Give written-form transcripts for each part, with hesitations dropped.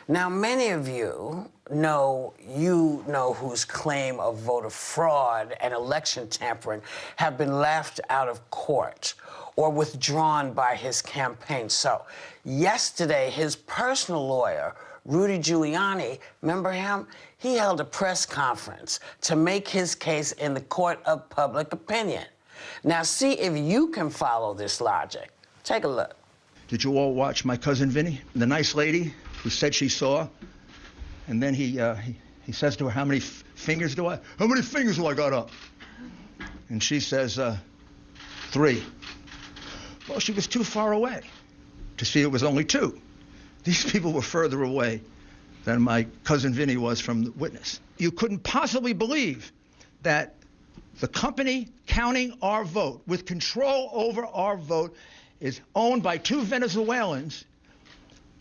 Now, many of you know whose claim of voter fraud and election tampering have been laughed out of court or withdrawn by his campaign. So, yesterday, his personal lawyer, Rudy Giuliani, remember him? He held a press conference to make his case in the court of public opinion. Now, see if you can follow this logic. Take a look. Did you all watch My Cousin Vinny, the nice lady who said she saw? And then he says to her, how many fingers do I got up? And she says, 3. Well, she was too far away to see it was only 2. These people were further away than my cousin Vinny was from the witness. You couldn't possibly believe that the company counting our vote, with control over our vote, is owned by 2 Venezuelans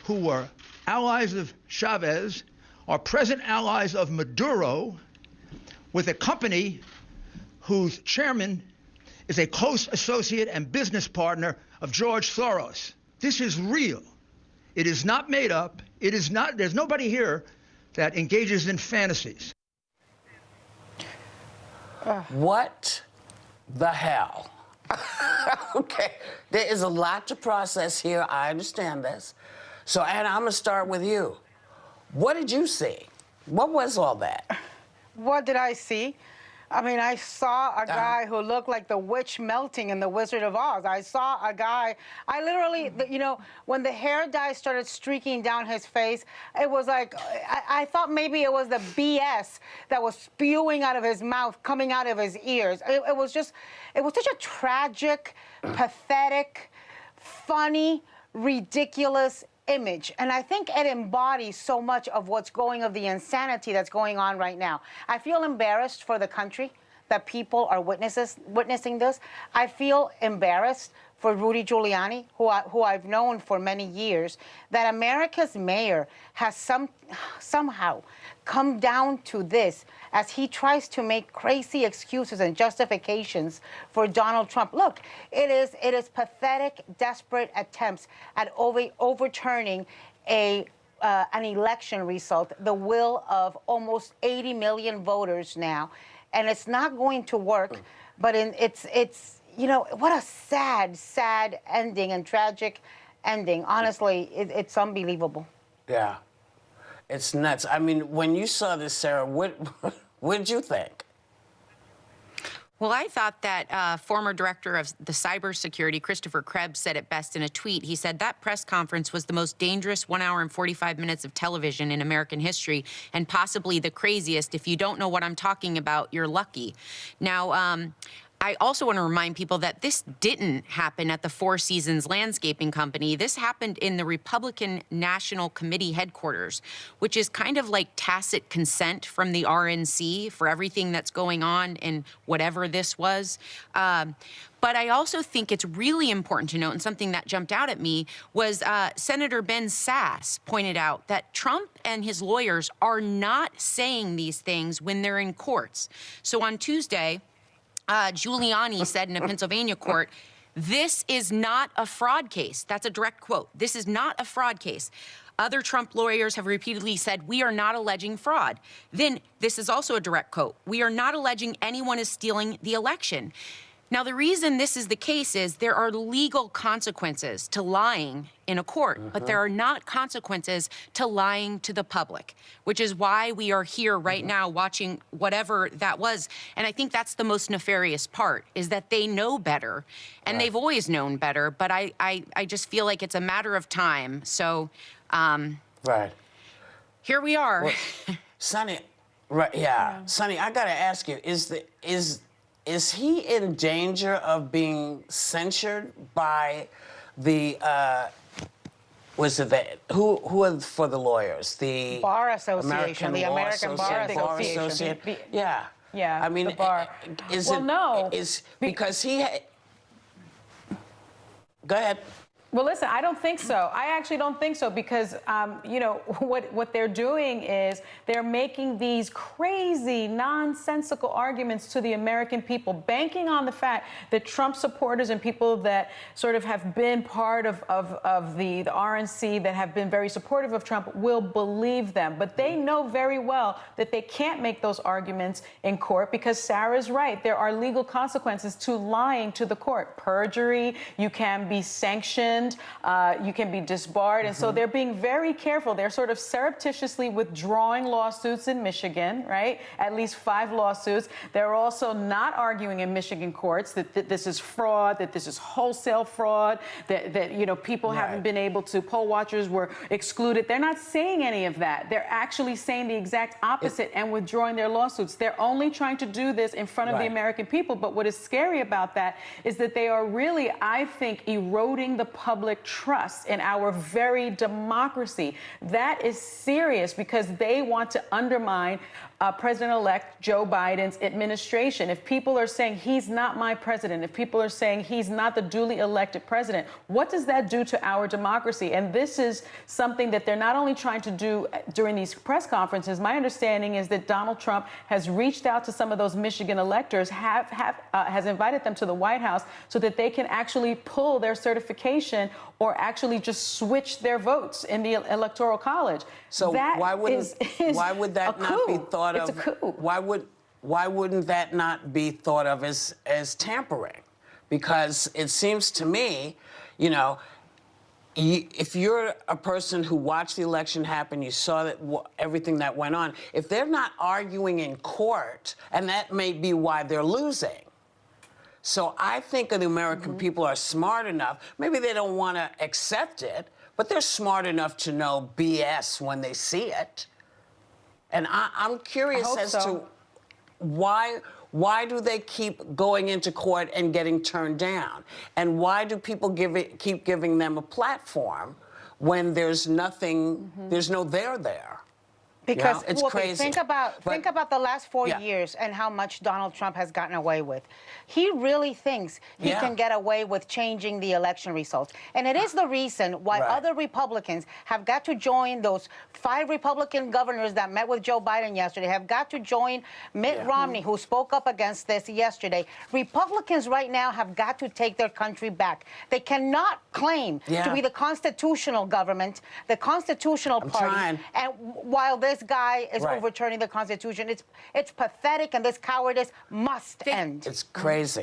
who were allies of Chavez, are present allies of Maduro, with a company whose chairman is a close associate and business partner of George Soros. This is real. It is not made up. It is not, there's nobody here that engages in fantasies. What the hell? Okay, there is a lot to process here. I understand this. So, Anna, I'm going to start with you. What did you see? What was all that? What did I see? I mean, I saw a guy who looked like the witch melting in The Wizard of Oz. I saw a guy, I literally, you know, when the hair dye started streaking down his face, it was like, I thought maybe it was the BS that was spewing out of his mouth, coming out of his ears. It was such a tragic, pathetic, funny, ridiculous image. And I think it embodies so much of the insanity that's going on right now. I feel embarrassed for the country that people are witnessing this. I feel embarrassed for Rudy Giuliani, who I've known for many years, that America's mayor has somehow come down to this as he tries to make crazy excuses and justifications for Donald Trump. Look, it is pathetic, desperate attempts at overturning an election result, the will of almost 80 million voters now, and it's not going to work. But it's you know, what a sad ending and tragic ending. Honestly, it's unbelievable. Yeah, it's nuts. I mean, when you saw this, Sarah, what did you think? Well, I thought that former director of the cybersecurity, Christopher Krebs, said it best in a tweet. He said that press conference was the most dangerous 1 hour and 45 minutes of television in American history, and possibly the craziest. If you don't know what I'm talking about, you're lucky. Now, I also want to remind people that this didn't happen at the Four Seasons Landscaping Company. This happened in the Republican National Committee headquarters, which is kind of like tacit consent from the RNC for everything that's going on in whatever this was. But I also think it's really important to note, and something that jumped out at me was Senator Ben Sasse pointed out that Trump and his lawyers are not saying these things when they're in courts. So on Tuesday, Giuliani said in a Pennsylvania court, "This is not a fraud case." That's a direct quote. "This is not a fraud case." Other Trump lawyers have repeatedly said, "We are not alleging fraud." Then this is also a direct quote. "We are not alleging anyone is stealing the election." Now, the reason this is the case is there are legal consequences to lying in a court, but there are not consequences to lying to the public, which is why we are here right now watching whatever that was. And I think that's the most nefarious part, is that they know better, and they've always known better, but I just feel like it's a matter of time. So here we are. Well, Sonny, Sonny, I gotta ask you, is he in danger of being censured by the, who are for the lawyers? The Bar Association, the American Bar Association. Yeah. Yeah, I mean, the bar. Because he, go ahead. Well, listen, I don't think so. I actually don't think so because, you know, what they're doing is they're making these crazy, nonsensical arguments to the American people, banking on the fact that Trump supporters and people that sort of have been part of the RNC, that have been very supportive of Trump, will believe them. But they know very well that they can't make those arguments in court because Sarah's right. There are legal consequences to lying to the court. Perjury, you can be sanctioned. You can be disbarred. And so they're being very careful. They're sort of surreptitiously withdrawing lawsuits in Michigan, right? At least 5 lawsuits. They're also not arguing in Michigan courts that this is fraud, that this is wholesale fraud, that you know, people haven't been able to, poll watchers were excluded. They're not saying any of that. They're actually saying the exact opposite and withdrawing their lawsuits. They're only trying to do this in front of the American people. But what is scary about that is that they are really, I think, eroding the public trust in our very democracy. That is serious because they want to undermine President-elect Joe Biden's administration. If people are saying he's not my president, if people are saying he's not the duly elected president, what does that do to our democracy? And this is something that they're not only trying to do during these press conferences. My understanding is that Donald Trump has reached out to some of those Michigan electors, has invited them to the White House so that they can actually pull their certification or actually just switch their votes in the Electoral College. So that why would that not be thought of? It's a coup. Why wouldn't that not be thought of as tampering? Because it seems to me, you know, if you're a person who watched the election happen, you saw that everything that went on. If they're not arguing in court, and that may be why they're losing. So I think the American people are smart enough. Maybe they don't want to accept it, but they're smart enough to know BS when they see it. And I'm curious as to why do they keep going into court and getting turned down? And why do people keep giving them a platform when there's nothing, there's no there? Because you know, it's Whoopi, crazy. think about the last 4 years and how much Donald Trump has gotten away with. He really thinks he can get away with changing the election results. And it is the reason why other Republicans have got to join those 5 Republican governors that met with Joe Biden yesterday, have got to join Mitt Romney, who spoke up against this yesterday. Republicans right now have got to take their country back. They cannot claim to be the constitutional government, the constitutional party, and while this guy is overturning the Constitution. It's pathetic, and this cowardice must end. It's crazy.